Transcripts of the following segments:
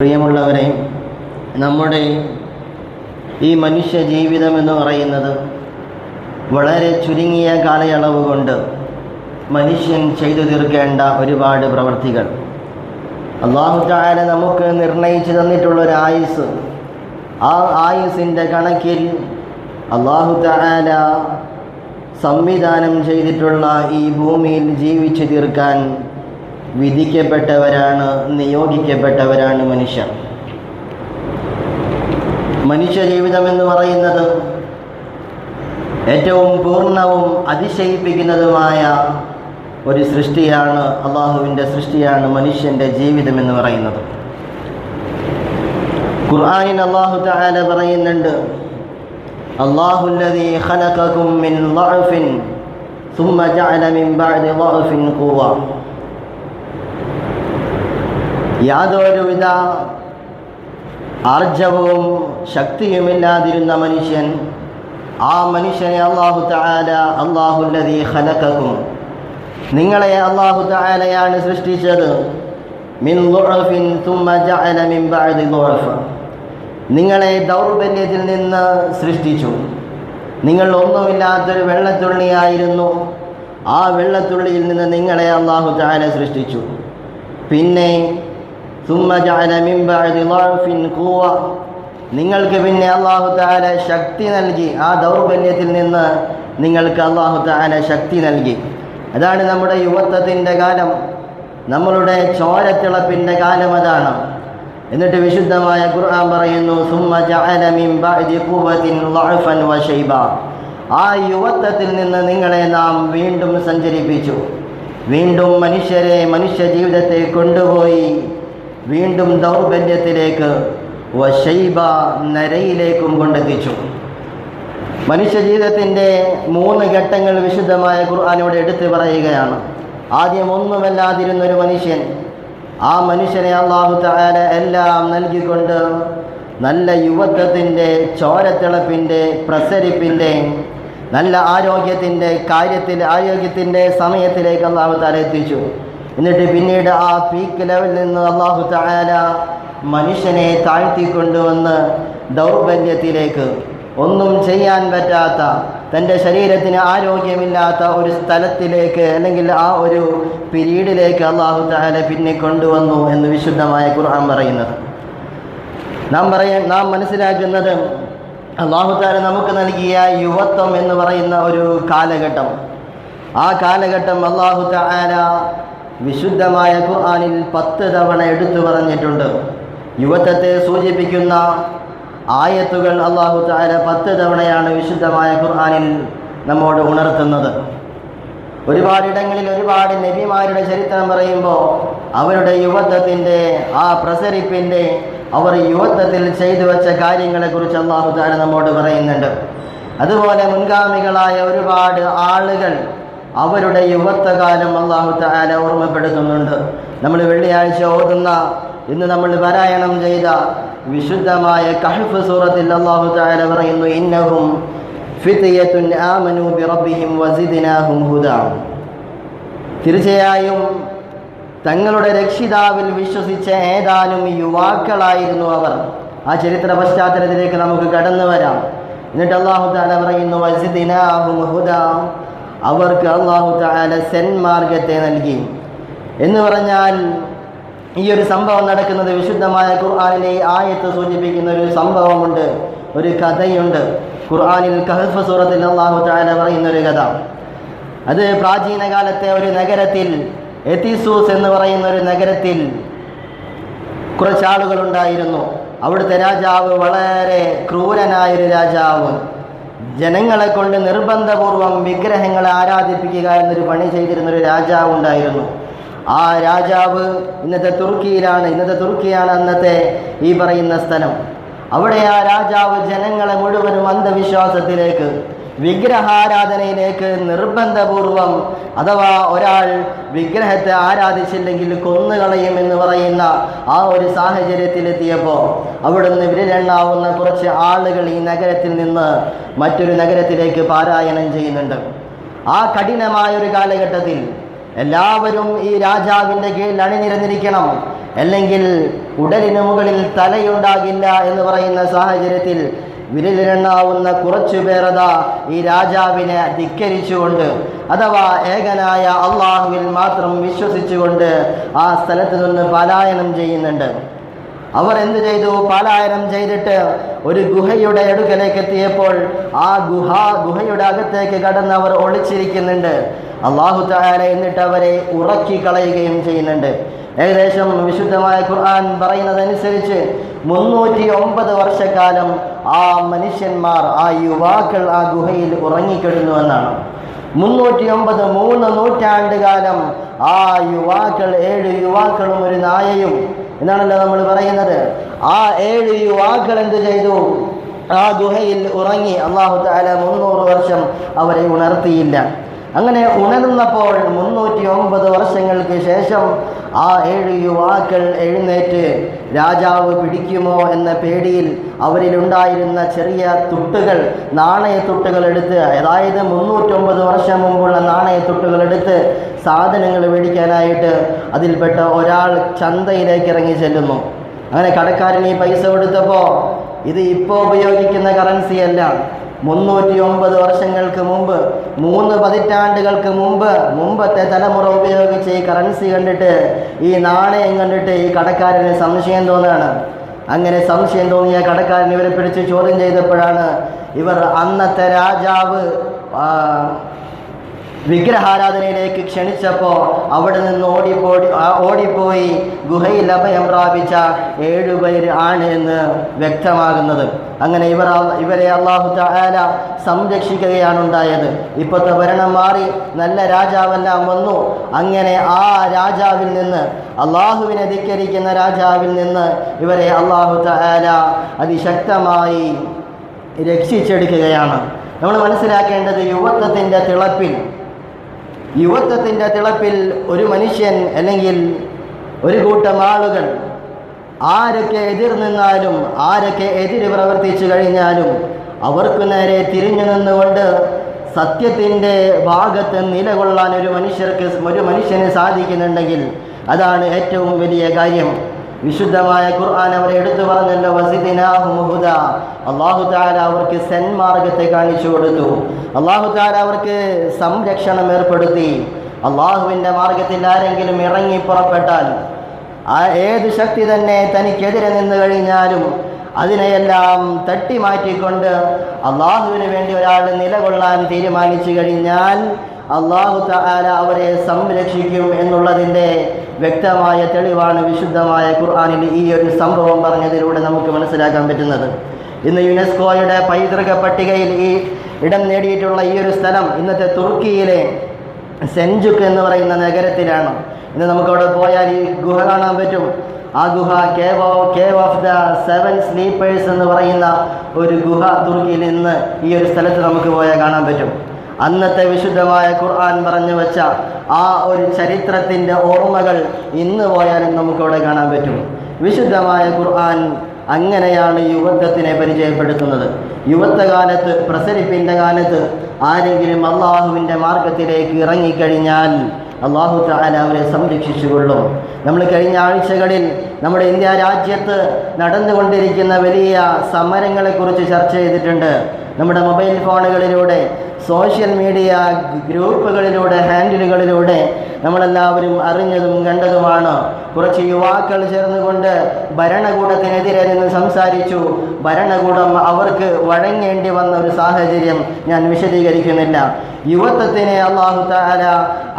പ്രിയമുള്ളവരെ, നമ്മുടെ ഈ മനുഷ്യ ജീവിതം എന്ന് പറയുന്നത് വളരെ ചുരുങ്ങിയ കാലയളവ് കൊണ്ട് മനുഷ്യൻ ചെയ്തു തീർക്കേണ്ട ഒരുപാട് പ്രവൃത്തികൾ അല്ലാഹു തആല നമുക്ക് നിർണയിച്ചു തന്നിട്ടുള്ളൊരു ആയുസ്. ആ ആയുസിൻ്റെ കണക്കിൽ അല്ലാഹു തആല സംവിധാനം ചെയ്തിട്ടുള്ള ഈ ഭൂമിയിൽ ജീവിച്ചു തീർക്കാൻ വിധിക്കപ്പെട്ടവരാണ്, നിയോഗിക്കപ്പെട്ടവരാണ് മനുഷ്യർ. മനുഷ്യ ജീവിതം എന്ന് പറയുന്നത് ഏറ്റവും പൂർണ്ണവും അതിശയിപ്പിക്കുന്നതുമായ ഒരു സൃഷ്ടിയാണ്, അള്ളാഹുവിൻ്റെ സൃഷ്ടിയാണ് മനുഷ്യൻ്റെ ജീവിതം എന്ന് പറയുന്നത്. ഖുർആനിൽ അല്ലാഹു തആല പറയുന്നുണ്ട്, അല്ലാഹുല്ലദീ ഖലഖകും മിൻ ളഅഫിൻ സുമ്മ ജഅല മിൻ ബഅദി ളഅഫിൻ ഖുവ്വ. യാതൊരുവിധ ആർജവവും ശക്തിയുമില്ലാതിരുന്ന മനുഷ്യൻ, ആ മനുഷ്യനെ അല്ലാഹു തആല അല്ലാഹുല്ലദീ ഖലഖകും, നിങ്ങളെ അല്ലാഹു തആലയാണ് സൃഷ്ടിച്ചത്. മിൻ ളുഅഫിൻ സുമ്മ ജഅല മിൻ ബഅദി ളുഅഫ്, നിങ്ങളെ ദൗർബല്യത്തിൽ നിന്ന് സൃഷ്ടിച്ചു. നിങ്ങൾ ഒന്നുമില്ലാത്തൊരു വെള്ളത്തുള്ളിയായിരുന്നു. ആ വെള്ളത്തുള്ളിയിൽ നിന്ന് നിങ്ങളെ അല്ലാഹു തആല സൃഷ്ടിച്ചു. പിന്നെ സുമ്മ ജഅല മിൻ ബഅദി ളഅഫിൻ ഖുവ്വ, നിങ്ങൾക്ക് പിന്നെ അല്ലാഹു തആല ശക്തി നൽകി. ആ ദൗർബല്യത്തിൽ നിന്ന് നിങ്ങൾക്ക് അല്ലാഹു തആല ശക്തി നൽകി. അതാണ് നമ്മുടെ യുവത്വത്തിൻ്റെ കാലം, നമ്മളുടെ ചോരത്തിളപ്പിൻ്റെ കാലം അതാണ്. എന്നിട്ട് വിശുദ്ധമായ ഖുർആൻ പറയുന്നു, സുമ്മ ജഅല മിൻ ബഅദി ഖുവ്വത്തിൻ ളഅഫൻ വശൈബ, ആ യുവത്വത്തിൽ നിന്ന് നിങ്ങളെ നാം വീണ്ടും സഞ്ചരിപ്പിച്ചു. വീണ്ടും മനുഷ്യ ജീവിതത്തെ കൊണ്ടുപോയി വീണ്ടും ദൗർബല്യത്തിലേക്ക്, വശൈബ, നരയിലേക്കും കൊണ്ടെത്തിച്ചു. മനുഷ്യ ജീവിതത്തിൻ്റെ 3 ഘട്ടങ്ങൾ വിശുദ്ധമായ ഖുർആനോട് എടുത്തു പറയുകയാണ്. ആദ്യം ഒന്നുമല്ലാതിരുന്നൊരു മനുഷ്യൻ, ആ മനുഷ്യനെ അല്ലാഹു തആല എല്ലാം നൽകിക്കൊണ്ട് നല്ല യുവത്വത്തിൻ്റെ, ചോരത്തിളപ്പിൻ്റെ, പ്രസരിപ്പിൻ്റെ, നല്ല ആരോഗ്യത്തിൻ്റെ സമയത്തിലേക്ക് അല്ലാഹു തആല എത്തിച്ചു. എന്നിട്ട് പിന്നീട് ആ പീക്ക് ലെവലിൽ നിന്ന് അല്ലാഹു തആല മനുഷ്യനെ താഴ്ത്തിക്കൊണ്ടുവന്ന് ദൗർബല്യത്തിലേക്ക്, ഒന്നും ചെയ്യാൻ പറ്റാത്ത, തൻ്റെ ശരീരത്തിന് ആരോഗ്യമില്ലാത്ത ഒരു സ്ഥലത്തിലേക്ക്, അല്ലെങ്കിൽ ആ ഒരു പിരീഡിലേക്ക് അല്ലാഹു തആല പിന്നെ കൊണ്ടുവന്നു എന്ന് വിശുദ്ധമായ ഖുർആൻ പറയുന്നത്. നാം മനസ്സിലാക്കുന്നത്, അല്ലാഹു തആല നമുക്ക് നൽകിയ യുവത്വം എന്ന് പറയുന്ന ഒരു കാലഘട്ടം, ആ കാലഘട്ടം അല്ലാഹു തആല വിശുദ്ധമായ ഖുർആനിൽ 10 തവണ എടുത്തു പറഞ്ഞിട്ടുണ്ട്. യുവത്വത്തെ സൂചിപ്പിക്കുന്ന ആയത്തുകൾ അല്ലാഹു തആല 10 തവണയാണ് വിശുദ്ധമായ ഖുർആനിൽ നമ്മോട് ഉണർത്തുന്നത്. ഒരുപാടിടങ്ങളിൽ ഒരുപാട് നബിമാരുടെ ചരിത്രം പറയുമ്പോൾ അവരുടെ യുവത്വത്തിൻ്റെ, ആ പ്രസരിപ്പിൻ്റെ, അവർ യുവത്വത്തിൽ ചെയ്തു വെച്ച കാര്യങ്ങളെക്കുറിച്ച് അല്ലാഹു തആല നമ്മോട് പറയുന്നുണ്ട്. അതുപോലെ മുൻഗാമികളായ ഒരുപാട് ആളുകൾ അവരുടെ യുവത്വകാലം അല്ലാഹു തആല ഓർമ്മപ്പെടുത്തുന്നുണ്ട്. നമ്മൾ വെള്ളിയാഴ്ച ഓതുന്ന, ഇന്ന് നമ്മൾ പാരായണം ചെയ്ത വിശുദ്ധമായ കഹ്ഫ് സൂറത്തിൽ അല്ലാഹു തആല പറയുന്നു, ഇന്നഹും ഫിത്യത്തുൻ ആമനൂ ബിറബ്ബിഹിം വസിദ്നാഹും ഹുദാ, തീർച്ചയായും തങ്ങളുടെ രക്ഷിതാവിൽ വിശ്വസിച്ച ഏതാനും യുവാക്കളായിരുന്നു അവർ. ആ ചരിത്ര പശ്ചാത്തലത്തിലേക്ക് നമുക്ക് കടന്നു വരാം. എന്നിട്ട് അല്ലാഹു തആല പറയുന്നു, വസിദ്നാഹും ഹുദാ, അവർക്ക് അല്ലാഹു തആല സന്മാർഗത്തെ നൽകി എന്ന് പറഞ്ഞാൽ, ഈ ഒരു സംഭവം നടക്കുന്നത് വിശുദ്ധമായ ഖുർആനിലെ ഈ ആയത്ത് സൂചിപ്പിക്കുന്ന ഒരു സംഭവമുണ്ട്, ഒരു കഥയുണ്ട്. ഖുർആനിൽ കഹ്ഫ് സൂറത്തിൽ അല്ലാഹു തആല പറയുന്ന ഒരു കഥ. അത് പ്രാചീന കാലത്തെ ഒരു നഗരത്തിൽ, എത്തിസൂസ് എന്ന് പറയുന്ന ഒരു നഗരത്തിൽ കുറച്ചാളുകളുണ്ടായിരുന്നു. അവിടുത്തെ രാജാവ് വളരെ ക്രൂരനായൊരു രാജാവ്. ജനങ്ങളെ കൊണ്ട് നിർബന്ധപൂർവം വിഗ്രഹങ്ങളെ ആരാധിപ്പിക്കുക എന്നൊരു പണി ചെയ്തിരുന്നൊരു രാജാവ് ഉണ്ടായിരുന്നു. ആ രാജാവ് ഇന്നത്തെ തുർക്കിയാണ് അന്നത്തെ ഈ പറയുന്ന സ്ഥലം. അവിടെ ആ രാജാവ് ജനങ്ങളെ മുഴുവനും അന്ധവിശ്വാസത്തിലേക്ക്, വിഗ്രഹാരാധനയിലേക്ക് നിർബന്ധപൂർവം, അഥവാ ഒരാൾ വിഗ്രഹത്തെ ആരാധിച്ചില്ലെങ്കിൽ കൊന്നുകളയും എന്ന് പറയുന്ന ആ ഒരു സാഹചര്യത്തിലെത്തിയപ്പോൾ അവിടുന്ന് വിരലെണ്ണാവുന്ന കുറച്ച് ആളുകൾ ഈ നഗരത്തിൽ നിന്ന് മറ്റൊരു നഗരത്തിലേക്ക് പാരായണം ചെയ്യുന്നുണ്ട്. ആ കഠിനമായൊരു കാലഘട്ടത്തിൽ എല്ലാവരും ഈ രാജാവിൻ്റെ കീഴിൽ അണിനിരന്നിരിക്കണം, അല്ലെങ്കിൽ ഉടലിന് മുകളിൽ തലയുണ്ടാകില്ല എന്ന് പറയുന്ന സാഹചര്യത്തിൽ വിരലിലെണ്ണാവുന്ന കുറച്ചുപേരതാ ഈ രാജാവിനെ ധിക്കരിച്ചുകൊണ്ട്, അഥവാ ഏകനായ അള്ളാഹുവിൽ മാത്രം വിശ്വസിച്ചുകൊണ്ട് ആ സ്ഥലത്ത് നിന്ന് പലായനം ചെയ്യുന്നുണ്ട്. അവർ എന്ത് ചെയ്തു? പലായനം ചെയ്തിട്ട് ഒരു ഗുഹയുടെ അടുക്കലേക്ക് എത്തിയപ്പോൾ ആ ഗുഹയുടെ അകത്തേക്ക് കടന്ന് അവർ ഒളിച്ചിരിക്കുന്നുണ്ട്. അല്ലാഹു തആല എന്നിട്ട് അവരെ ഉറക്കി കളയുകയും ചെയ്യുന്നുണ്ട്. ഏകദേശം വിശുദ്ധമായ ഖുർആൻ പറയുന്നതനുസരിച്ച് 309 വർഷക്കാലം ആ മനുഷ്യന്മാർ, ആ യുവാക്കൾ ആ ഗുഹയിൽ ഉറങ്ങിക്കിടന്നുവെന്നാണ്. 309 3 നൂറ്റാണ്ട് കാലം ആ യുവാക്കൾ, 7 യുവാക്കളും ഒരു നായയും എന്നാണല്ലോ നമ്മൾ പറയുന്നത്. ആ 7 യുവാക്കൾ എന്ത് ചെയ്തു? ആ ഗുഹയിൽ ഉറങ്ങി. അല്ലാഹു തആല 300 വർഷം അവരെ ഉണർത്തിയില്ല. അങ്ങനെ ഉണർന്നപ്പോൾ 309 വർഷങ്ങൾക്ക് ശേഷം ആ 7 യുവാക്കൾ എഴുന്നേറ്റ് രാജാവ് പിടിക്കുമോ എന്ന പേടിയിൽ അവരിലുണ്ടായിരുന്ന ചെറിയ തുട്ടുകൾ, നാണയത്തുട്ടുകൾ എടുത്ത്, അതായത് 309 വർഷം മുമ്പുള്ള നാണയത്തുട്ടുകൾ എടുത്ത് സാധനങ്ങൾ മേടിക്കാനായിട്ട് അതിൽപ്പെട്ട ഒരാൾ ചന്തയിലേക്ക് ഇറങ്ങി ചെല്ലുന്നു. അങ്ങനെ കടക്കാരൻ ഈ പൈസ കൊടുത്തപ്പോൾ, ഇത് ഇപ്പോൾ ഉപയോഗിക്കുന്ന കറൻസിയല്ല, 309 വർഷങ്ങൾക്ക് മുമ്പ്, 3 പതിറ്റാണ്ടുകൾക്ക് മുമ്പത്തെ തലമുറ ഉപയോഗിച്ച ഈ കറൻസി കണ്ടിട്ട്, ഈ നാണയം കണ്ടിട്ട് ഈ കടക്കാരന് സംശയം തോന്നുകയാണ്. അങ്ങനെ സംശയം തോന്നിയ കടക്കാരൻ ഇവരെ പിടിച്ച് ചോദ്യം ചെയ്തപ്പോഴാണ് ഇവർ അന്നത്തെ രാജാവ് വിഗ്രഹാരാധനയിലേക്ക് ക്ഷണിച്ചപ്പോൾ അവിടെ നിന്ന് ഓടിപ്പോയി ഗുഹയിൽ അഭയം പ്രാപിച്ച 7 പേര് ആണ് എന്ന് വ്യക്തമാകുന്നത്. അങ്ങനെ ഇവരെ അല്ലാഹു തആല സംരക്ഷിക്കുകയാണ് ഉണ്ടായത്. ഇപ്പോഴത്തെ ഭരണം മാറി നല്ല രാജാവെല്ലാം വന്നു. അങ്ങനെ ആ രാജാവിൽ നിന്ന്, അള്ളാഹുവിനെ ധിക്കരിക്കുന്ന രാജാവിൽ നിന്ന് ഇവരെ അല്ലാഹു തആല അതിശക്തമായി രക്ഷിച്ചെടുക്കുകയാണ്. നമ്മൾ മനസ്സിലാക്കേണ്ടത്, യുവത്വത്തിൻ്റെ തിളപ്പിൽ ഒരു മനുഷ്യൻ അല്ലെങ്കിൽ ഒരു കൂട്ടം ആളുകൾ ആരൊക്കെ എതിർ നിന്നാലും, ആരൊക്കെ എതിര് പ്രവർത്തിച്ചു കഴിഞ്ഞാലും അവർക്ക് നേരെ തിരിഞ്ഞു നിന്നുകൊണ്ട് സത്യത്തിൻ്റെ ഭാഗത്ത് നിലകൊള്ളാൻ ഒരു മനുഷ്യന് സാധിക്കുന്നുണ്ടെങ്കിൽ അതാണ് ഏറ്റവും വലിയ കാര്യം. വിശുദ്ധമായ ഖുർആൻ അവരെ എടുത്തു പറഞ്ഞല്ലോ, വസിദിനാഹും ഹുദാ. അല്ലാഹു തആല അവർക്ക് സന്മാർഗത്തെ കാണിച്ചു കൊടുത്തു. അല്ലാഹു തആല അവർക്ക് സംരക്ഷണം ഏർപ്പെടുത്തി. അള്ളാഹുവിൻ്റെ മാർഗത്തിൽ ആരെങ്കിലും ഇറങ്ങി പുറപ്പെട്ടാൽ, ഏത് ശക്തി തന്നെ തനിക്കെതിരെ നിന്ന് കഴിഞ്ഞാലും അതിനെയെല്ലാം തട്ടി മാറ്റിക്കൊണ്ട് അള്ളാഹുവിന് വേണ്ടി ഒരാൾ നിലകൊള്ളാൻ തീരുമാനിച്ചു കഴിഞ്ഞാൽ അല്ലാഹു തആല അവരെ സംരക്ഷിക്കും എന്നുള്ളതിൻ്റെ വ്യക്തമായ തെളിവാണ് വിശുദ്ധമായ ഖുർആനിൽ ഈ ഒരു സംഭവം പറഞ്ഞതിലൂടെ നമുക്ക് മനസ്സിലാക്കാൻ പറ്റുന്നത്. ഇന്ന് യുനെസ്കോയുടെ പൈതൃക പട്ടികയിൽ ഈ ഇടം നേടിയിട്ടുള്ള ഈ ഒരു സ്ഥലം ഇന്നത്തെ തുർക്കിയിലെ സെൻജുക്ക് എന്ന് പറയുന്ന നഗരത്തിലാണ്. ഇന്ന് നമുക്കവിടെ പോയാൽ ഈ ഗുഹ കാണാൻ പറ്റും. ആ ഗുഹ കേവ് ഓഫ് ദ 7 സ്ലീപ്പേഴ്സ് എന്ന് പറയുന്ന ഒരു ഗുഹ തുർക്കിയിൽ ഇന്ന് ഈ ഒരു സ്ഥലത്ത് നമുക്ക് പോയാൽ കാണാൻ പറ്റും. അന്നത്തെ വിശുദ്ധമായ ഖുർആൻ പറഞ്ഞു വെച്ച ആ ഒരു ചരിത്രത്തിൻ്റെ ഓർമ്മകൾ ഇന്ന് പോയാലും നമുക്കവിടെ കാണാൻ പറ്റും. വിശുദ്ധമായ ഖുർആൻ അങ്ങനെയാണ് യുവത്വത്തിനെ പരിചയപ്പെടുത്തുന്നത്. യുവത്വകാലത്ത്, പ്രസരിപ്പിൻ്റെ കാലത്ത് ആരെങ്കിലും അള്ളാഹുവിൻ്റെ മാർഗത്തിലേക്ക് ഇറങ്ങിക്കഴിഞ്ഞാൽ അല്ലാഹു തആല അവരെ സംരക്ഷിച്ചുകൊള്ളും. നമ്മൾ കഴിഞ്ഞ ആഴ്ചകളിൽ നമ്മുടെ ഇന്ത്യ രാജ്യത്ത് നടന്നുകൊണ്ടിരിക്കുന്ന വലിയ സമരങ്ങളെക്കുറിച്ച് ചർച്ച ചെയ്തിട്ടുണ്ട്. നമ്മുടെ മൊബൈൽ ഫോണുകളിലൂടെ, സോഷ്യൽ മീഡിയ ഗ്രൂപ്പുകളിലൂടെ, ഹാൻഡിലുകളിലൂടെ നമ്മളെല്ലാവരും അറിഞ്ഞതും കണ്ടതുമാണ്. കുറച്ച് യുവാക്കൾ ചേർന്നുകൊണ്ട് ഭരണകൂടത്തിനെതിരെ നിന്ന് സംസാരിച്ചു. ഭരണകൂടം അവർക്ക് വഴങ്ങേണ്ടി വന്ന ഒരു സാഹചര്യം ഞാൻ വിശദീകരിക്കുന്നില്ല. യുവത്വത്തിനെ അല്ലാഹു തആല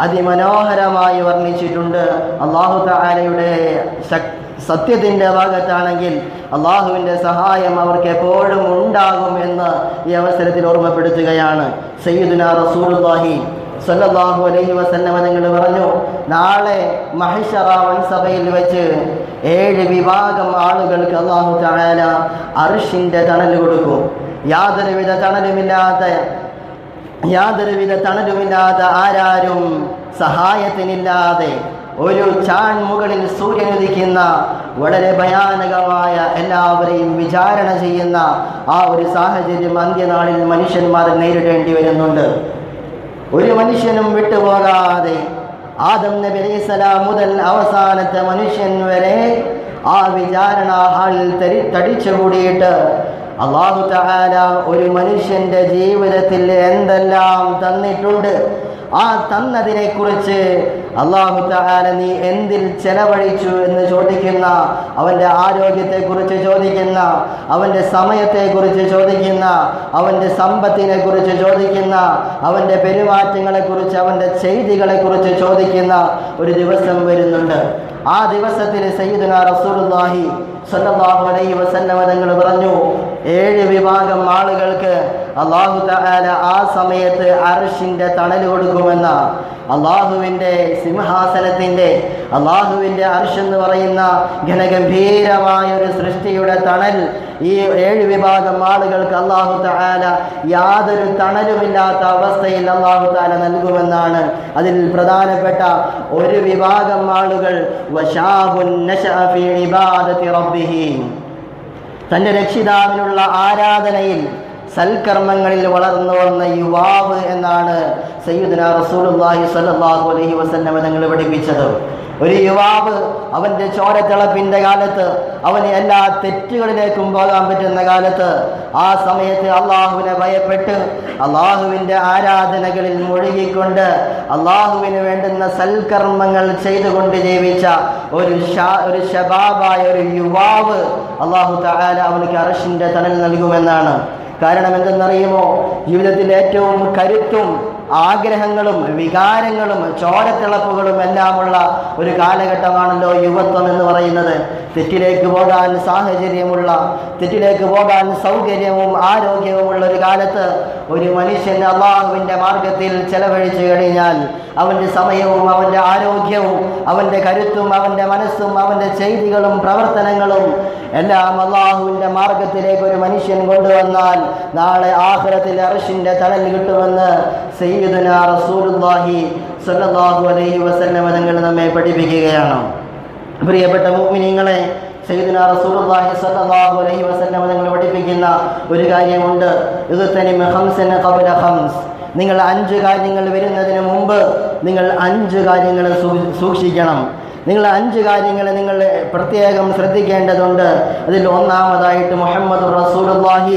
അതിമനോഹരമായി വർണ്ണിച്ചിട്ടുണ്ട്. അല്ലാഹു തആലയുടെ സത്യത്തിൻ്റെ ഭാഗത്താണെങ്കിൽ അള്ളാഹുവിൻ്റെ സഹായം അവർക്ക് എപ്പോഴും ഉണ്ടാകും എന്ന് ഈ അവസരത്തിൽ ഓർമ്മപ്പെടുത്തുകയാണ്. സയ്യിദുനാ റസൂലുള്ളാഹി സ്വല്ലല്ലാഹു അലൈഹി വസല്ലം തങ്ങൾ പറഞ്ഞു, നാളെ മഹ്ശറ വൻസഭയിൽ വെച്ച് 7 വിഭാഗം ആളുകൾക്ക് അല്ലാഹു തആല അർശിൻ്റെ തണൽ കൊടുക്കും. യാതൊരുവിധ തണലുമില്ലാതെ ആരാരും സഹായത്തിനില്ലാതെ ഒരു ചാൺ മുകളിൽ സൂര്യൻ ഉദിക്കുന്ന വളരെ ഭയാനകമായ എല്ലാവരെയും വിചാരണ ചെയ്യുന്ന ആ ഒരു സാഹചര്യം അന്ത്യനാളിൽ മനുഷ്യന്മാർ നേരിടേണ്ടി വരുന്നുണ്ട്. ഒരു മനുഷ്യനും വിട്ടുപോകാതെ ആദം നബി അലൈഹിസ്സലാം മുതൽ അവസാനത്തെ മനുഷ്യൻ വരെ ആ വിചാരണ ഹാളിൽ തടിച്ചുകൂടിയിട്ട് അല്ലാഹു തആല ഒരു മനുഷ്യന്റെ ജീവിതത്തിൽ എന്തെല്ലാം തന്നിട്ടുണ്ട്, ആ തന്നതിനെ കുറിച്ച് അല്ലാഹു തആല നീ എന്തിൽ ചെലവഴിച്ചു എന്ന് ചോദിക്കുന്ന, അവൻ്റെ ആരോഗ്യത്തെക്കുറിച്ച് ചോദിക്കുന്ന, അവൻ്റെ സമയത്തെക്കുറിച്ച് ചോദിക്കുന്ന, അവൻ്റെ സമ്പത്തിനെ കുറിച്ച് ചോദിക്കുന്ന, അവൻ്റെ പെരുമാറ്റങ്ങളെക്കുറിച്ച്, അവൻ്റെ ചെയ്തികളെക്കുറിച്ച് ചോദിക്കുന്ന ഒരു ദിവസം വരുന്നുണ്ട്. ആ ദിവസത്തിൽ സയ്യിദുനാ റസൂലുള്ളാഹി സ്വല്ലല്ലാഹു അലൈഹി വസല്ലം തങ്ങൾ പറഞ്ഞു, 7 വിഭാഗം ആളുകൾക്ക് അല്ലാഹു തആല ആ സമയത്ത് അർശിന്റെ തണൽ കൊടുക്കുമെന്ന. അള്ളാഹുവിൻ്റെ സിംഹാസനത്തിൻ്റെ, അള്ളാഹുവിൻ്റെ അർശ് എന്ന് പറയുന്ന ഘനഗംഭീരമായ ഒരു സൃഷ്ടിയുടെ തണൽ ഈ 7 വിഭാഗം ആളുകൾക്ക് അല്ലാഹു തആല യാതൊരു തണലുമില്ലാത്ത അവസ്ഥയിൽ അല്ലാഹു തആല നൽകുമെന്നാണ്. അതിൽ പ്രധാനപ്പെട്ട ഒരു വിഭാഗം ആളുകൾ വശാബുൻ നശഅ ഫീ ഇബാദത്തി റബ്ബിഹി, തൻ്റെ രക്ഷിതാവിനുള്ള ആരാധനയിൽ സൽക്കർമ്മങ്ങളിൽ വളർന്നു വന്ന യുവാവ് എന്നാണ് സയ്യിദുനാ റസൂലുള്ളാഹി സ്വല്ലല്ലാഹു അലൈഹി വസല്ലം തങ്ങൾ പഠിപ്പിച്ചത്. ഒരു യുവാവ് അവൻ്റെ ചോരത്തിളപ്പിൻ്റെ കാലത്ത്, അവന് എല്ലാ തെറ്റുകളിലേക്കും പോകാൻ പറ്റുന്ന കാലത്ത്, ആ സമയത്ത് അള്ളാഹുവിനെ ഭയപ്പെട്ട് അള്ളാഹുവിൻ്റെ ആരാധനകളിൽ മുഴുകിക്കൊണ്ട് അള്ളാഹുവിന് വേണ്ടുന്ന സൽക്കർമ്മങ്ങൾ ചെയ്തുകൊണ്ട് ജീവിച്ച ഒരു ശബാബായ ഒരു യുവാവ് അള്ളാഹു തആല അവനക്ക് അർശിൻ്റെ തണൽ നൽകുമെന്നാണ്. കാരണം എന്തെന്നറിയുമോ? ജീവിതത്തിൽ ഏറ്റവും കരുത്തും ആഗ്രഹങ്ങളും വികാരങ്ങളും ചോരത്തിളപ്പുകളും എല്ലാമുള്ള ഒരു കാലഘട്ടമാണല്ലോ യുവത്വം എന്ന് പറയുന്നത്. തെറ്റിലേക്ക് പോകാൻ സാഹചര്യമുള്ള, തെറ്റിലേക്ക് പോകാൻ സൗകര്യവും ആരോഗ്യവുമുള്ള ഒരു കാലത്ത് ഒരു മനുഷ്യൻ അള്ളാഹുവിൻ്റെ മാർഗത്തിൽ ചെലവഴിച്ചു കഴിഞ്ഞാൽ അവൻ്റെ സമയവും അവൻ്റെ ആരോഗ്യവും അവൻ്റെ കരുത്തും അവൻ്റെ മനസ്സും അവൻ്റെ ചെയ്തികളും പ്രവർത്തനങ്ങളും എല്ലാം അള്ളാഹുവിൻ്റെ മാർഗത്തിലേക്ക് ഒരു മനുഷ്യൻ കൊണ്ടുവന്നാൽ നാളെ ആഖിറത്തിൽ അർശിൻ്റെ തണൽ കിട്ടുമെന്ന് സയ്യിദുനാ റസൂലുള്ളാഹി സ്വല്ലല്ലാഹു അലൈഹി വസല്ലം തങ്ങൾ നമ്മെ പഠിപ്പിക്കുകയാണ്. പ്രിയപ്പെട്ട മുഅ്മിനീങ്ങളെ, സയ്യിദുനാ റസൂലുള്ളാഹി സ്വല്ലല്ലാഹു അലൈഹി വസല്ലം തങ്ങൾ പഠിപ്പിക്കുന്ന ഒരു കാര്യമുണ്ട്. ഇഗ്തനിം ഖംസൻ ഖബ്ല ഖംസ്, നിങ്ങൾ 5 കാര്യങ്ങൾ വരുന്നതിന് മുമ്പ് നിങ്ങൾ 5 കാര്യങ്ങൾ സൂക്ഷിക്കണം. നിങ്ങൾ 5 കാര്യങ്ങൾ നിങ്ങൾ പ്രത്യേകം ശ്രദ്ധിക്കേണ്ടതുണ്ട്. അതിൽ ഒന്നാമതായിട്ട് മുഹമ്മദുർ റസൂലുള്ളാഹി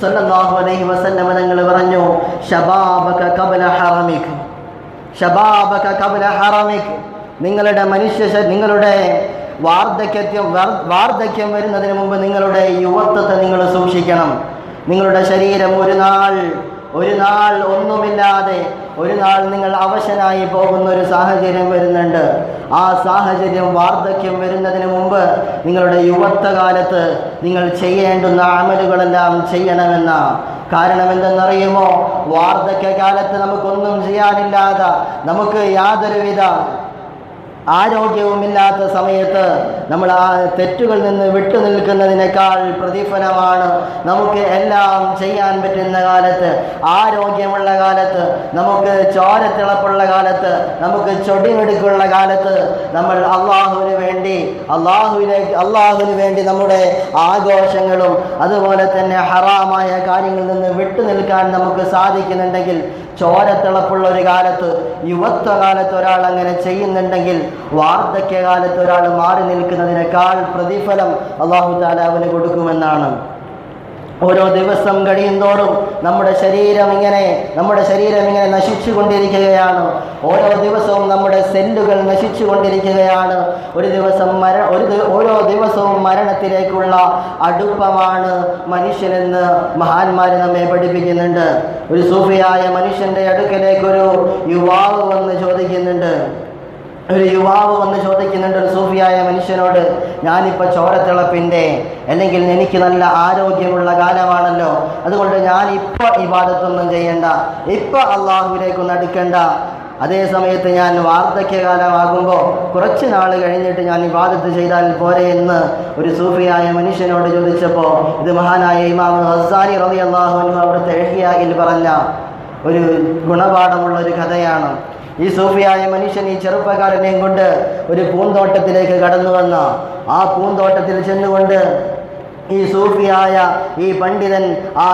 സ്വല്ലല്ലാഹു അലൈഹി വസല്ലം തങ്ങൾ പറഞ്ഞു, ശബാബക ഖബ്ല ഹറമിക്, ശബാബക ഖബ്ല ഹറമിക്, നിങ്ങളുടെ വാർദ്ധക്യം വരുന്നതിന് മുമ്പ് നിങ്ങളുടെ യുവത്വത്തെ നിങ്ങൾ സൂക്ഷിക്കണം. നിങ്ങളുടെ ശരീരം ഒരു നാൾ ഒന്നുമില്ലാതെ ഒരു നാൾ നിങ്ങൾ അവശനായി പോകുന്ന ഒരു സാഹചര്യം വരുന്നുണ്ട്. ആ സാഹചര്യം വാർദ്ധക്യം വരുന്നതിന് മുമ്പ് നിങ്ങളുടെ യുവത്വകാലത്ത് നിങ്ങൾ ചെയ്യേണ്ടുന്ന അമലുകളെല്ലാം ചെയ്യണമെന്ന. കാരണം എന്തെന്നറിയുമോ? വാർദ്ധക്യകാലത്ത് നമുക്കൊന്നും ചെയ്യാനില്ലാതെ, നമുക്ക് യാതൊരുവിധ ആരോഗ്യവുമില്ലാത്ത സമയത്ത് നമ്മൾ ആ തെറ്റുകളിൽ നിന്ന് വിട്ടു നിൽക്കുന്നതിനേക്കാൾ പ്രതിഫലമാണ് നമുക്ക് എല്ലാം ചെയ്യാൻ പറ്റുന്ന കാലത്ത്, ആരോഗ്യമുള്ള കാലത്ത്, നമുക്ക് ചോരത്തിളപ്പുള്ള കാലത്ത്, നമുക്ക് ചൊടിമെടുക്കുള്ള കാലത്ത് നമ്മൾ അള്ളാഹുവിന് വേണ്ടി നമ്മുടെ ആഘോഷങ്ങളും അതുപോലെ തന്നെ ഹറാമായ കാര്യങ്ങളിൽ നിന്ന് വിട്ടു നിൽക്കാൻ നമുക്ക് സാധിക്കുന്നുണ്ടെങ്കിൽ, ചോരത്തിളപ്പുള്ള ഒരു കാലത്ത്, യുവത്വകാലത്ത് ഒരാൾ അങ്ങനെ ചെയ്യുന്നുണ്ടെങ്കിൽ വാർദ്ധക്യകാലത്ത് ഒരാൾ മാറി നിൽക്കുന്നതിനേക്കാൾ പ്രതിഫലം അല്ലാഹു തആല അവന് കൊടുക്കുമെന്നാണ്. ഓരോ ദിവസം കഴിയും തോറും നമ്മുടെ ശരീരം ഇങ്ങനെ നശിച്ചു കൊണ്ടിരിക്കുകയാണ്. ഓരോ ദിവസവും നമ്മുടെ സെല്ലുകൾ നശിച്ചു കൊണ്ടിരിക്കുകയാണ്. ഓരോ ദിവസവും മരണത്തിലേക്കുള്ള അടുപ്പമാണ് മനുഷ്യനെന്ന് മഹാന്മാർ നമ്മെ പഠിപ്പിക്കുന്നുണ്ട്. ഒരു സൂഫിയായ മനുഷ്യന്റെ അടുക്കലേക്ക് ഒരു യുവാവ് വന്ന് ചോദിക്കുന്നുണ്ട്. ഒരു സൂഫിയായ മനുഷ്യനോട്, ഞാനിപ്പോൾ ചോരത്തിളപ്പിൻ്റെ, അല്ലെങ്കിൽ എനിക്ക് നല്ല ആരോഗ്യമുള്ള കാലമാണല്ലോ, അതുകൊണ്ട് ഞാനിപ്പോൾ ഇബാദത്തൊന്നും ചെയ്യണ്ട, ഇപ്പോൾ അള്ളാഹുവിലേക്കൊന്നും അടുക്കണ്ട, അതേ സമയത്ത് ഞാൻ വാർദ്ധക്യകാലമാകുമ്പോൾ കുറച്ച് നാൾ കഴിഞ്ഞിട്ട് ഞാൻ ഇബാദത്ത് ചെയ്താൽ പോരെ എന്ന് ഒരു സൂഫിയായ മനുഷ്യനോട് ചോദിച്ചപ്പോൾ, ഇത് മഹാനായ ഇമാം ഗസ്സാലി റളിയല്ലാഹു അൻഹു അവിടുത്തെ ഇഹ്യായിൽ പറഞ്ഞ ഒരു ഗുണപാഠമുള്ള ഒരു കഥയാണ്. ഈ സൂഫിയായ മനുഷ്യൻ ഈ ചെറുപ്പക്കാരനെയും കൊണ്ട് ഒരു പൂന്തോട്ടത്തിലേക്ക് കടന്നു വന്ന, ആ പൂന്തോട്ടത്തിൽ ചെന്നുകൊണ്ട് ഈ സൂഫിയായ ഈ പണ്ഡിതൻ ആ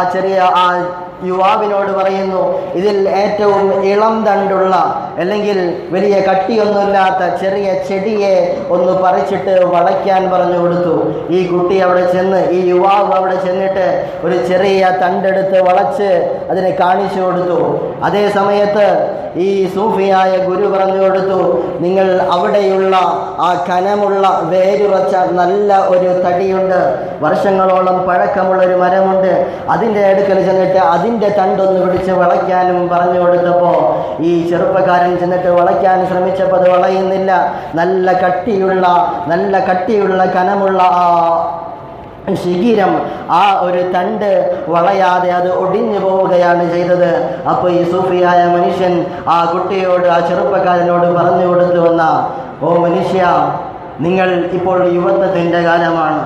യുവാവിനോട് പറയുന്നു, ഇതിൽ ഏറ്റവും ഇളം തണ്ടുള്ള അല്ലെങ്കിൽ വലിയ കട്ടിയൊന്നുമില്ലാത്ത ചെറിയ ചെടിയെ ഒന്ന് പറിച്ചിട്ട് വളയ്ക്കാൻ പറഞ്ഞു കൊടുത്തു. ഈ കുട്ടി അവിടെ ചെന്ന്, ഈ യുവാവ് അവിടെ ചെന്നിട്ട് ഒരു ചെറിയ തണ്ടെടുത്ത് വളച്ച് അതിനെ കാണിച്ചു കൊടുത്തു. അതേ സമയത്ത് ഈ സൂഫിയായ ഗുരു പറഞ്ഞു കൊടുത്തു, നിങ്ങൾ അവിടെയുള്ള ആ കനമുള്ള വേരുറച്ച നല്ല ഒരു തടിയുണ്ട്, വർഷങ്ങളോളം പഴക്കമുള്ള ഒരു മരമുണ്ട്, അതിൻ്റെ അടുക്കൽ ചെന്നിട്ട് അതിൻ്റെ തണ്ടൊന്ന് പിടിച്ച് വളയ്ക്കാനും പറഞ്ഞു കൊടുത്തപ്പോൾ ഈ ചെറുപ്പക്കാരൻ ചെന്നിട്ട് വളയ്ക്കാൻ ശ്രമിച്ചപ്പോൾ അത് വളയുന്നില്ല. നല്ല കട്ടിയുള്ള കനമുള്ള ആ ശിഖിരം, ആ ഒരു തണ്ട് വളയാതെ അത് ഒടിഞ്ഞു പോവുകയാണ് ചെയ്തത്. അപ്പോൾ ഈ സൂഫിയായ മനുഷ്യൻ ആ കുട്ടിയോട്, ആ ചെറുപ്പക്കാരനോട് പറഞ്ഞു കൊടുത്തു വന്ന, ഓ മനുഷ്യ, നിങ്ങൾ ഇപ്പോൾ യുവത്വത്തിൻ്റെ കാലമാണ്,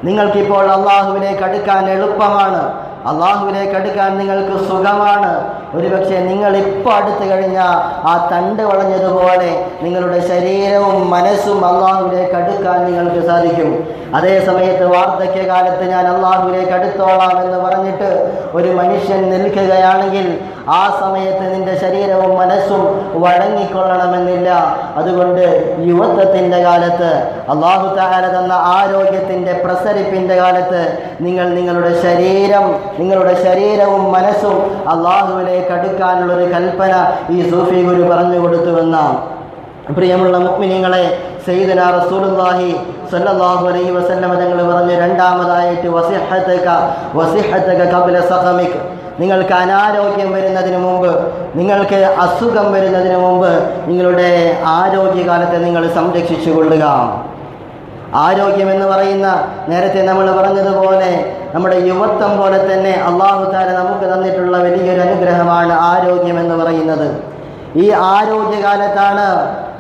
നിങ്ങൾക്കിപ്പോൾ അള്ളാഹുവിലേക്ക് അടുക്കാൻ എളുപ്പമാണ്, അള്ളാഹുവിലേക്ക് അടുക്കാൻ നിങ്ങൾക്ക് സുഖമാണ്. ഒരുപക്ഷെ നിങ്ങളിപ്പോൾ അടുത്ത് കഴിഞ്ഞാൽ ആ തണ്ട് വളഞ്ഞതുപോലെ നിങ്ങളുടെ ശരീരവും മനസ്സും അള്ളാഹുവിലേക്ക് അടുക്കാൻ നിങ്ങൾക്ക് സാധിക്കും. അതേ സമയത്ത് വാർദ്ധക്യകാലത്ത് ഞാൻ അള്ളാഹുവിലേക്ക് അടുത്തോളാം എന്ന് പറഞ്ഞിട്ട് ഒരു മനുഷ്യൻ നിൽക്കുകയാണെങ്കിൽ ആ സമയത്ത് നിന്റെ ശരീരവും മനസ്സും വഴങ്ങിക്കൊള്ളണമെന്നില്ല. അതുകൊണ്ട് യുവത്വത്തിൻ്റെ കാലത്ത്, അള്ളാഹു തആല തന്ന ആരോഗ്യത്തിൻ്റെ പ്രസരിപ്പിൻ്റെ കാലത്ത് നിങ്ങൾ നിങ്ങളുടെ ശരീരവും മനസ്സും അള്ളാഹുവിലേക്ക് അടുക്കാനുള്ളൊരു കൽപ്പന ഈ സൂഫി ഗുരു പറഞ്ഞു കൊടുത്തുവെന്നാണ്. പ്രിയമുള്ള മുഅ്മിനീങ്ങളെ, സയ്യിദുനാ റസൂലുള്ളാഹി സ്വല്ലല്ലാഹു അലൈഹി വസല്ലം തങ്ങൾ പറഞ്ഞു, രണ്ടാമതായിട്ട് വസിഹതക ഖബ്ല സഖമിക, നിങ്ങൾക്ക് അനാരോഗ്യം വരുന്നതിന് മുമ്പ്, നിങ്ങൾക്ക് അസുഖം വരുന്നതിന് മുമ്പ് നിങ്ങളുടെ ആരോഗ്യകാലത്തെ നിങ്ങൾ സംരക്ഷിച്ചു കൊള്ളുക. ആരോഗ്യമെന്ന് പറയുന്ന, നേരത്തെ നമ്മൾ പറഞ്ഞതുപോലെ നമ്മുടെ യുവത്വം പോലെ തന്നെ അല്ലാഹു തആല നമുക്ക് തന്നിട്ടുള്ള വലിയൊരു അനുഗ്രഹമാണ് ആരോഗ്യമെന്ന് പറയുന്നത്. ഈ ആരോഗ്യകാലത്താണ്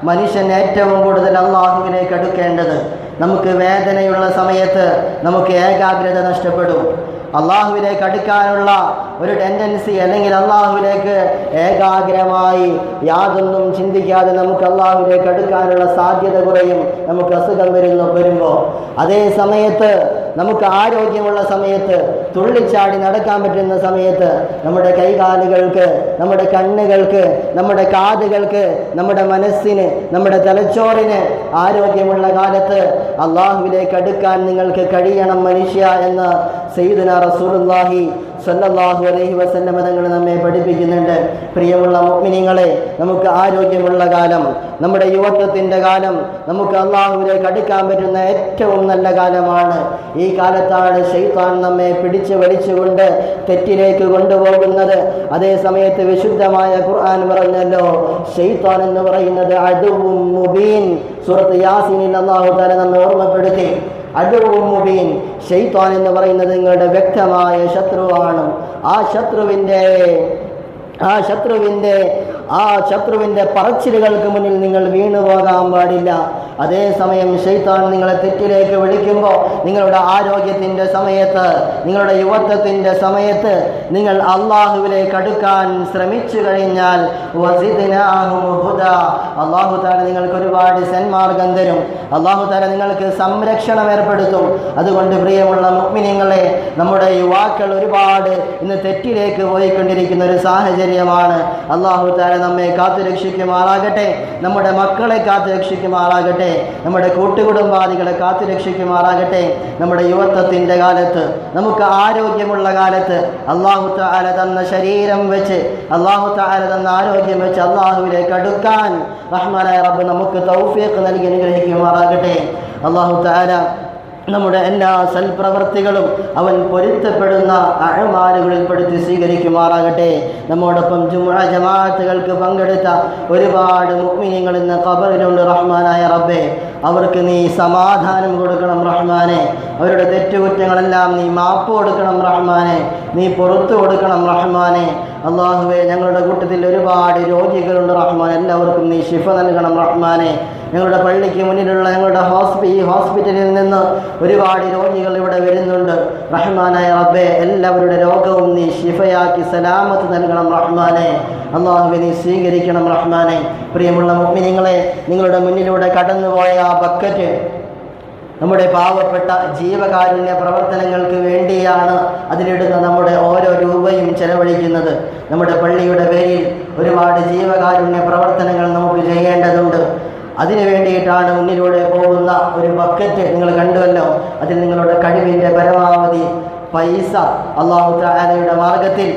മനുഷ്യൻ ഏറ്റവും കൂടുതൽ അള്ളാഹുവിലേക്ക് അടുക്കേണ്ടത്. നമുക്ക് വേദനയുള്ള സമയത്ത് നമുക്ക് ഏകാഗ്രത നഷ്ടപ്പെടും. അള്ളാഹുവിലേക്ക് അടുക്കാനുള്ള ഒരു ടെൻഡൻസി, അല്ലെങ്കിൽ അള്ളാഹുവിലേക്ക് ഏകാഗ്രമായി യാതൊന്നും ചിന്തിക്കാതെ നമുക്ക് അള്ളാഹുവിലേക്ക് അടുക്കാനുള്ള സാധ്യത കുറയും, നമുക്ക് അസുഖം വരുമ്പോൾ. അതേ സമയത്ത് നമുക്ക് ആരോഗ്യമുള്ള സമയത്ത്, തുള്ളിച്ചാടി നടക്കാൻ പറ്റുന്ന സമയത്ത്, നമ്മുടെ കൈകാലുകൾക്ക്, നമ്മുടെ കണ്ണുകൾക്ക്, നമ്മുടെ കാതുകൾക്ക്, നമ്മുടെ മനസ്സിന്, നമ്മുടെ തലച്ചോറിന് ആരോഗ്യമുള്ള കാലത്ത് അള്ളാഹുവിലേക്ക് അടുക്കാൻ നിങ്ങൾക്ക് കഴിയണം മനുഷ്യ എന്ന് സയ്യിദുനാ റസൂലുള്ളാഹി സ്വല്ലല്ലാഹു അലൈഹി വസല്ലം തങ്ങൾ നമ്മെ പഠിപ്പിക്കുന്നുണ്ട്. പ്രിയമുള്ള മുഅ്മിനീങ്ങളെ, നമുക്ക് ആരോഗ്യമുള്ള കാലം, നമ്മുടെ യുവത്വത്തിൻ്റെ കാലം, നമുക്ക് അള്ളാഹുവിലേക്ക് അടുക്കാൻ പറ്റുന്ന ഏറ്റവും നല്ല കാലമാണ്. ഈ കാലത്താണ് ശൈത്താൻ നമ്മെ പിടിച്ചു വലിച്ചുകൊണ്ട് തെറ്റിലേക്ക് കൊണ്ടുപോകുന്നത്. അതേ സമയത്ത് വിശുദ്ധമായ ഖുർആൻ പറഞ്ഞല്ലോ, ശൈത്താൻ എന്ന് പറയുന്നത് അദുവ്വുൻ മുബീൻ. സൂറത്ത് യാസീനിൽ അല്ലാഹു തആല നമ്മെ ഓർമ്മപ്പെടുത്തി, അദുവ്വുൻ മുബീൻ, ശൈത്താൻ എന്ന് പറയുന്നത് നിങ്ങളുടെ വ്യക്തമായ ശത്രുവാണ്. ആ ശത്രുവിൻ്റെ പറച്ചിലുകൾക്ക് മുന്നിൽ നിങ്ങൾ വീണു പോകാൻ പാടില്ല. അതേസമയം ശൈത്താൻ നിങ്ങളെ തെറ്റിലേക്ക് വിളിക്കുമ്പോൾ നിങ്ങളുടെ ആരോഗ്യത്തിൻ്റെ സമയത്ത്, നിങ്ങളുടെ യുവത്വത്തിൻ്റെ സമയത്ത് നിങ്ങൾ അള്ളാഹുവിലേക്ക് അടുക്കാൻ ശ്രമിച്ചു കഴിഞ്ഞാൽ അള്ളാഹു തആല നിങ്ങൾക്ക് ഒരുപാട് സന്മാർഗം തരും, അള്ളാഹു തആല നിങ്ങൾക്ക് സംരക്ഷണം ഏർപ്പെടുത്തും. അതുകൊണ്ട് പ്രിയമുള്ള മുഅ്മിനീങ്ങളെ, നമ്മുടെ യുവാക്കൾ ഒരുപാട് ഇന്ന് തെറ്റിലേക്ക് പോയിക്കൊണ്ടിരിക്കുന്ന ഒരു സാഹചര്യമാണ്. അള്ളാഹു തആല നമ്മെ കാത്തുരക്ഷിക്കുമാറാകട്ടെ, നമ്മുടെ മക്കളെ കാത്തുരക്ഷിക്കുമാറാകട്ടെ, നമ്മുടെ കൂട്ടുകുടുംബാദികളെ കാത്തുരക്ഷിക്കുമാറാകട്ടെ. നമ്മുടെ യുവത്വത്തിൻ്റെ കാലത്ത്, നമുക്ക് ആരോഗ്യമുള്ള കാലത്ത് അള്ളാഹു തആല തന്ന ശരീരം വെച്ച്, അള്ളാഹു തആല തന്ന ആരോഗ്യം വെച്ച് അള്ളാഹുവിലേക്ക് അടുക്കാൻ റഹ്മാനായ റബ്ബ് നമുക്ക് തൗഫീഖ് നൽകി അനുഗ്രഹിക്കുമാറാകട്ടെ. അള്ളാഹു തആല നമ്മുടെ എല്ലാ സൽപ്രവർത്തികളും അവൻ പൊരുത്തപ്പെടുന്ന അഅ്മാലുകളിൽ പെടുത്തി സ്വീകരിക്കുമാറാകട്ടെ. നമ്മോടൊപ്പം ജുമുഅ ജമാഅത്തുകൾക്ക് പങ്കെടുത്ത ഒരുപാട് മുഅ്മിനീങ്ങൾ ഇന്ന് ഖബറിലുണ്ട്. റഹ്മാനായ റബ്ബേ, അവർക്ക് നീ സമാധാനം കൊടുക്കണം റഹ്മാനെ, അവരുടെ തെറ്റുകുറ്റങ്ങളെല്ലാം നീ മാപ്പ് കൊടുക്കണം റഹ്മാനെ, നീ പുറത്തു കൊടുക്കണം റഹ്മാനെ. അള്ളാഹുവേ, ഞങ്ങളുടെ കൂട്ടത്തിൽ ഒരുപാട് രോഗികളുണ്ട് റഹ്മാൻ, എല്ലാവർക്കും നീ ശിഫ നൽകണം റഹ്മാനെ. ഞങ്ങളുടെ പള്ളിക്ക് മുന്നിലുള്ള ഞങ്ങളുടെ ഹോസ്പിറ്റലിൽ നിന്ന് ഒരുപാട് രോഗികൾ ഇവിടെ വരുന്നുണ്ട് റഹ്മാനായ റബ്ബേ, എല്ലാവരുടെ രോഗവും നീ ശിഫയാക്കി സലാമത്ത് നൽകണം റഹ്മാനെ. അള്ളാഹുവേ, നീ സ്വീകരിക്കണം റഹ്മാനെ. പ്രിയമുള്ള മുഅ്മിനീങ്ങളെ, നിങ്ങളുടെ മുന്നിലൂടെ കടന്നുപോയ ആ ബക്കറ്റ് നമ്മുടെ പാവപ്പെട്ട ജീവകാരുണ്യ പ്രവർത്തനങ്ങൾക്ക് വേണ്ടിയാണ് അതിലിടുന്ന നമ്മുടെ ഓരോ രൂപയും ചെലവഴിക്കുന്നത്. നമ്മുടെ പള്ളിയുടെ പേരിൽ ഒരുപാട് ജീവകാരുണ്യ പ്രവർത്തനങ്ങൾ നമുക്ക് ചെയ്യേണ്ടതുണ്ട്. അതിനു വേണ്ടിയിട്ടാണ് മുന്നിലൂടെ പോകുന്ന ഒരു ബക്കറ്റ് നിങ്ങൾ കണ്ടുവല്ലോ. അതിൽ നിങ്ങളുടെ കഴിവിൻ്റെ പരമാവധി പൈസ അല്ലാഹു തആലയുടെ മാർഗത്തിൽ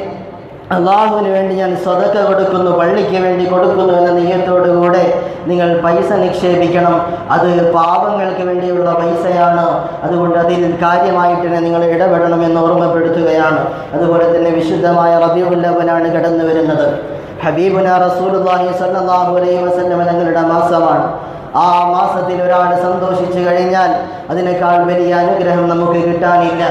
അള്ളാഹുവിന് വേണ്ടി ഞാൻ സ്വതക്ക കൊടുക്കുന്നു, പള്ളിക്ക് വേണ്ടി കൊടുക്കുന്നു എന്ന നിയ്യത്തോടുകൂടെ നിങ്ങൾ പൈസ നിക്ഷേപിക്കണം. അത് പാപങ്ങൾക്ക് വേണ്ടിയുള്ള പൈസയാണ്. അതുകൊണ്ട് അതിൽ കാര്യമായിട്ട് തന്നെ നിങ്ങൾ ഇടപെടണമെന്ന് ഓർമ്മപ്പെടുത്തുകയാണ്. അതുപോലെ തന്നെ വിശുദ്ധമായ റബീഉൽ അവ്വലാണ് കടന്നു വരുന്നത്. ഹബീബുന റസൂലുള്ളാഹി സ്വല്ലല്ലാഹു അലൈഹി വസല്ലം തങ്ങളുടെ മാസമാണ്. ആ മാസത്തിൽ ഒരാൾ സന്തോഷിച്ചു കഴിഞ്ഞാൽ അതിനേക്കാൾ വലിയ അനുഗ്രഹം നമുക്ക് കിട്ടാനില്ല.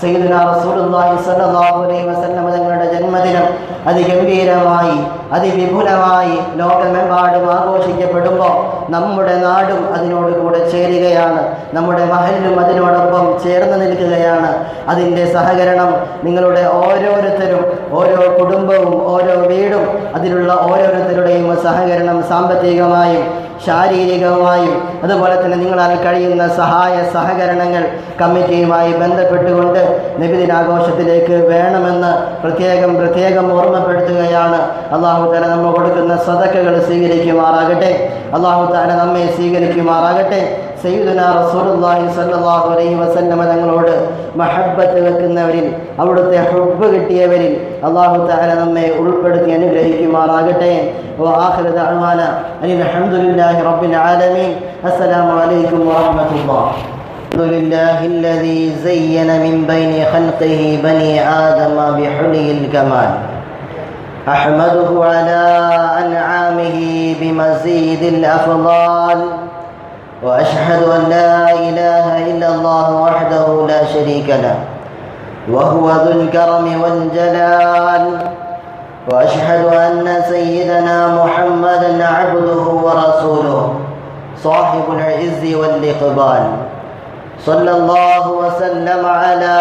സയ്യിദുനാ റസൂലുള്ളാഹി സ്വല്ലല്ലാഹു അലൈഹി വസല്ലം തങ്ങളുടെ ജന്മദിനം അതിഗംഭീരമായി അതിവിപുലമായി ലോകമെമ്പാടും ആഘോഷിക്കപ്പെടുമ്പോൾ നമ്മുടെ നാടും അതിനോട് കൂടെ ചേരുകയാണ്. നമ്മുടെ മഹല്ലും അതിനോടൊപ്പം ചേർന്ന് നിൽക്കുകയാണ്. അതിൻ്റെ സഹകരണം നിങ്ങളുടെ ഓരോരുത്തരും, ഓരോ കുടുംബവും, ഓരോ വീടും, അതിലുള്ള ഓരോരുത്തരുടെയും സഹകരണം സാമ്പത്തികമായും ശാരീരികമായും അതുപോലെ തന്നെ നിങ്ങളാൽ കഴിയുന്ന സഹായ സഹകരണങ്ങൾ കമ്മിറ്റിയുമായി ബന്ധപ്പെട്ടുകൊണ്ട് നബിദിനാഘോഷത്തിലേക്ക് വേണമെന്ന് പ്രത്യേകം ഓർമ്മപ്പെടുത്തുകയാണ്. അല്ലാഹു തആല നമ്മൾ കൊടുക്കുന്ന സദഖകൾ സ്വീകരിക്കുമാറാകട്ടെ. അല്ലാഹു തആല നമ്മെ സ്വീകരിക്കുമാറാകട്ടെ. സയ്യിദുനാ റസൂലുള്ളാഹി സ്വല്ലല്ലാഹു അലൈഹി വസല്ലം തങ്ങളോട് മഹബ്ബത്ത് വെക്കുന്നവരിൽ, അവിടുത്തെ ഹുബ്ബ് കിട്ടിയവരിൽ അല്ലാഹു തആല നമ്മെ ഉൾപ്പെടുത്തി അനുഗ്രഹിക്കുമാറാകട്ടെ. വആഖിറു ദഅ്വാന അൽഹംദുലില്ലാഹി റബ്ബിൽ ആലമീൻ. അസ്സലാമു അലൈക്കും വറഹ്മത്തുള്ളാഹി. അൽഹംദുലില്ലാഹി الذي زين من بين خلقه بني آدم بحلي الكمال. أحمده على أنعامه بمزيد الأفضال. وأشهد أن لا إله إلا الله وحده لا شريك له وهو ذو الكرم والجلال. وأشهد أن سيدنا محمدا عبده ورسوله صاحب العز والإقبال. صلى الله وسلم على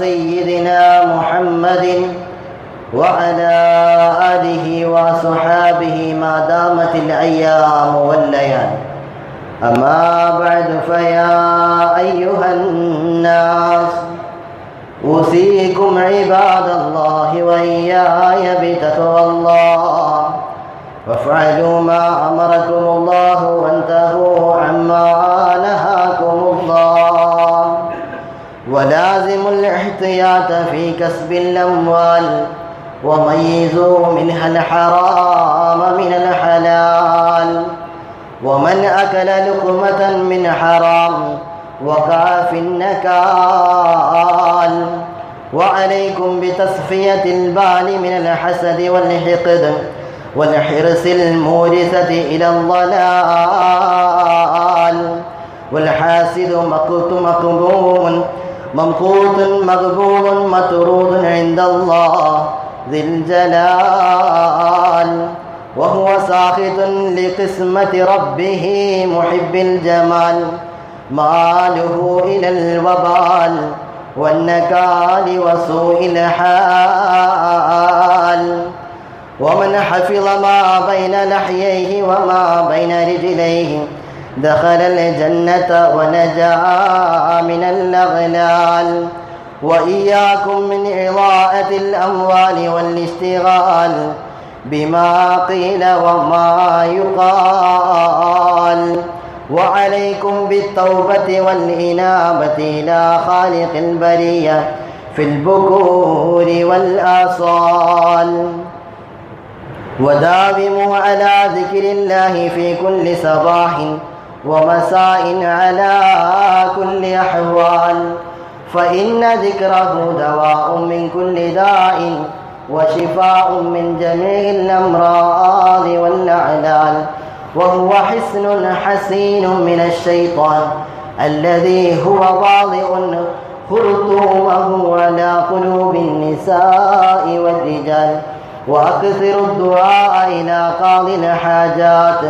سيدنا محمد وعلى آله وصحابه ما دامت الأيام والليالي. أما بعد فيا أيها الناس أوصيكم عباد الله وإياي بتقوى الله وافعلوا ما أمركم الله وانتهوا عما نهاكم الله. ولازموا الاحتياط في كسب الأموال وميزوا منها الحرام من الحلال. ومن أكل لقمة من حرام وقع في النكال. وعليكم بتصفية البال من الحسد والحقد والحرص المورثة إلى الضلال. والحاسد مقوت ممقوت مغبوب مطرود عند الله ذي الجلال. وهو ساخط لقسمة ربه محب الجمال. ماله إلى الوبال والنكال وسوء الحال. ومن حفظ ما بين لحييه وما بين رجليه دخل الجنة ونجا من الأغلال. وإياكم من إضاعة الأموال والاشتغال بما قيل وما يقال. وعليكم بالتوبة والإنابة إلى خالق البرية في البكور والآصال. وداوموا على ذكر الله في كل صباح ومساء على كل أحوال. فإن ذكره دواء من كل داء وشفاء من جميع الأمراض والأعلال. وهو حصن حسين من الشيطان الذي هو واضع خرطومه على قلوب النساء والرجال. وأكثر الدعاء إلى قاضي الحاجات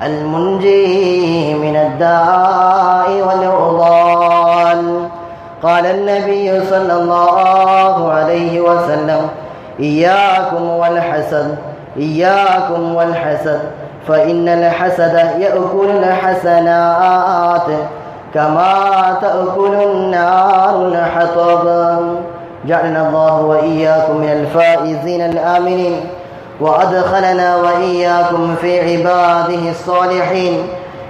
المنجي من الداء والعضال. قال النبي صلى الله عليه وسلم إياكم والحسد فإن الحسد يأكل الحسنات كما تأكل النار الحطب. جعلنا الله وإياكم من الفائزين الآمنين، وأدخلنا وإياكم في عباده الصالحين.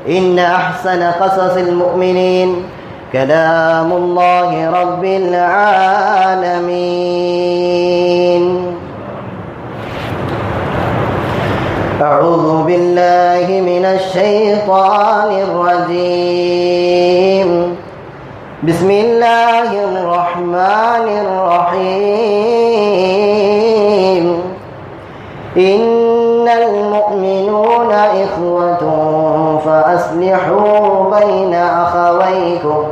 إن أحسن قصص المؤمنين كلام الله رب العالمين. أعوذ بالله من الشيطان الرجيم. بسم الله الرحمن الرحيم. إن المؤمنون إخوة فأصلحوا بين أخويكم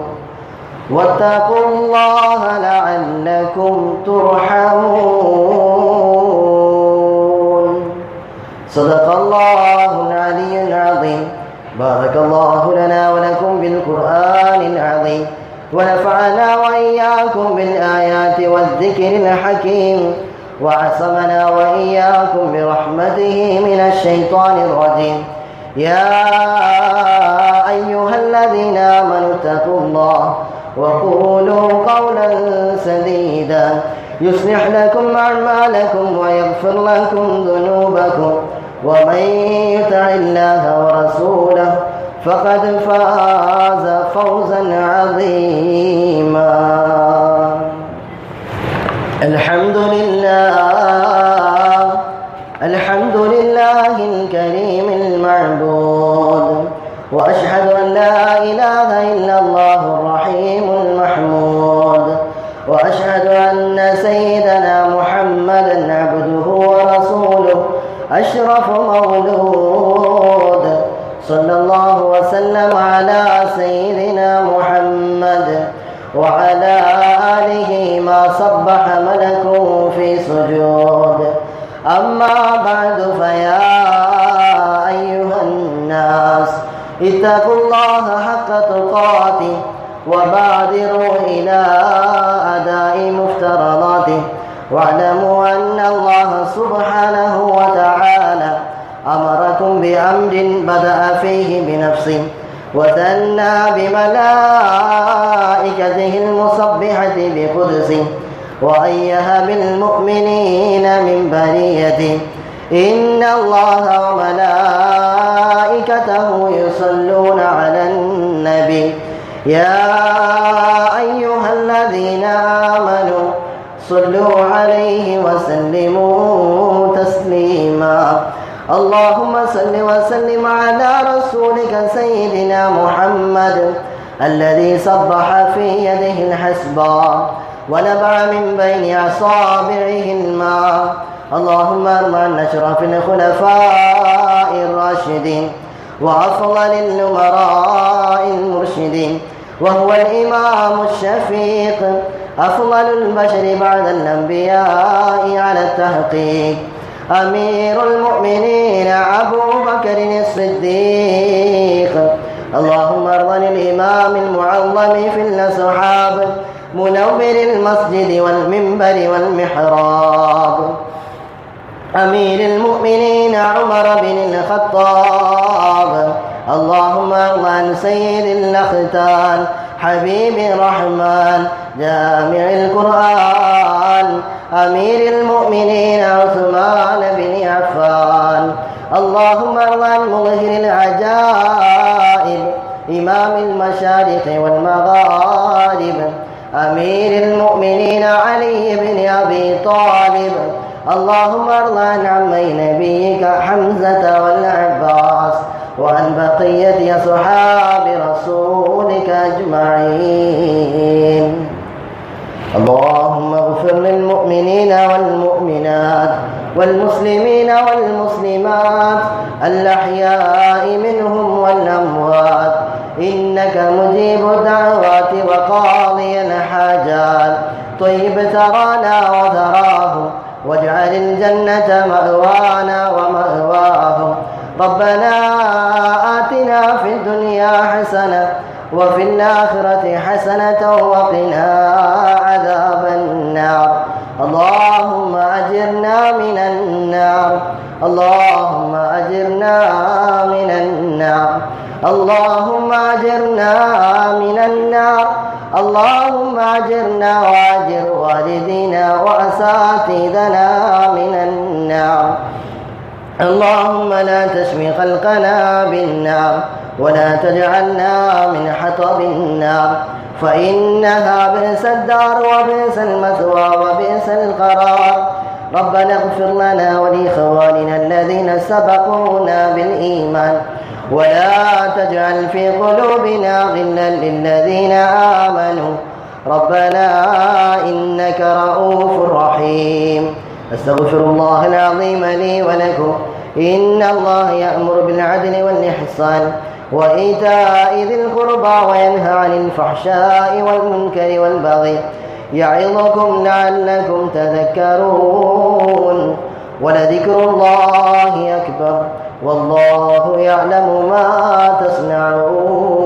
واتقوا الله لعلكم ترحمون. صدق الله العلي العظيم. بارك الله لنا ولكم بالقرآن العظيم، ونفعنا وإياكم بالآيات والذكر الحكيم، وعصمنا وإياكم برحمته من الشيطان الرجيم. يا أيها الذين آمنوا اتقوا الله وقولوا قولا سديدا يصلح لكم أعمالكم ويغفر لكم ذنوبكم، ومن يطع الله ورسوله فقد فاز فوزا عظيما. الحمد لله الكريم المعبود، وأشهد أن لا إله إلا الله الرحيم المحمود، وأشهد أن سيدنا محمدا عبده ورسوله أشرف مولود. صلى الله وسلم على سيدنا محمد وعلى آله ما صبح ملكه في سجود. أما بعد، فيا أيها الناس اتقوا الله حق تقاته وبادروا إلى أداء مفترضاته، واعلموا أن الله سبحانه وتعالى أمركم بأمر بدأ فيه بنفسه وثنى بملائكته المسبحة بقدسه، وأيها بالمؤمنين من بريته. إن الله وملائكته يصلون على النبي يا أيها الذين آمنوا صلوا عليه وسلموا تسليما. اللهم صل وسلم على رسولك سيدنا محمد الذي صبح في يده الحسبى ونبع من بين أصابعه الماء. اللهم ارض عن أشرف الخلفاء الراشدين وأفضل الأمراء المرشدين، وهو الإمام الشفيق أفضل البشر بعد الأنبياء على التحقيق، أمير المؤمنين أبو بكر الصديق. اللهم ارض عن الإمام المعظم في الأصحاب منور المسجد والمنبر والمحراب، أمير المؤمنين عمر بن الخطاب. اللهم ارض عن سيد الأختان حبيب الرحمن جامع القرآن أمير المؤمنين عثمان بن عفان. اللهم ارض عن مظهر العجائب إمام المشارق والمغارب أمير المؤمنين علي بن أبي طالب. اللهم ارض عن عمي نبيك حمزة والعباس وعن بقية أصحاب رسولك أجمعين. اللهم اغفر للمؤمنين والمؤمنات والمسلمين والمسلمات الأحياء منهم والأموات، إنك مجيب الدعوات وقاضي الحاجات. طيب ثرانا وثراهم واجعل الجنة مأوانا ومأواهم. ربنا آتنا في الدنيا حسنة وفي الآخرة حسنة وقنا عذاب النار. اللهم أجرنا من النار، اللهم أجرنا من النار. اللهم أجرنا من النار اللهم أجرنا وأجر والدينا وأساتذتنا من النار اللهم لا تشوي خلقنا بالنار ولا تجعلنا من حطب النار فإنها بئس الدار وبئس المثوى وبئس القرار ربنا اغفر لنا ولإخواننا الذين سبقونا بالإيمان ولا تجعل في قلوبنا غلا للذين آمنوا ربنا إنك رؤوف رحيم. أستغفر الله العظيم لي ولكم. إن الله يأمر بالعدل والإحسان وإيتاء ذي القربى وينهى عن الفحشاء والمنكر والبغي يعظكم لعلكم تذكرون ولذكر الله أكبر والله يعلم ما تصنعون.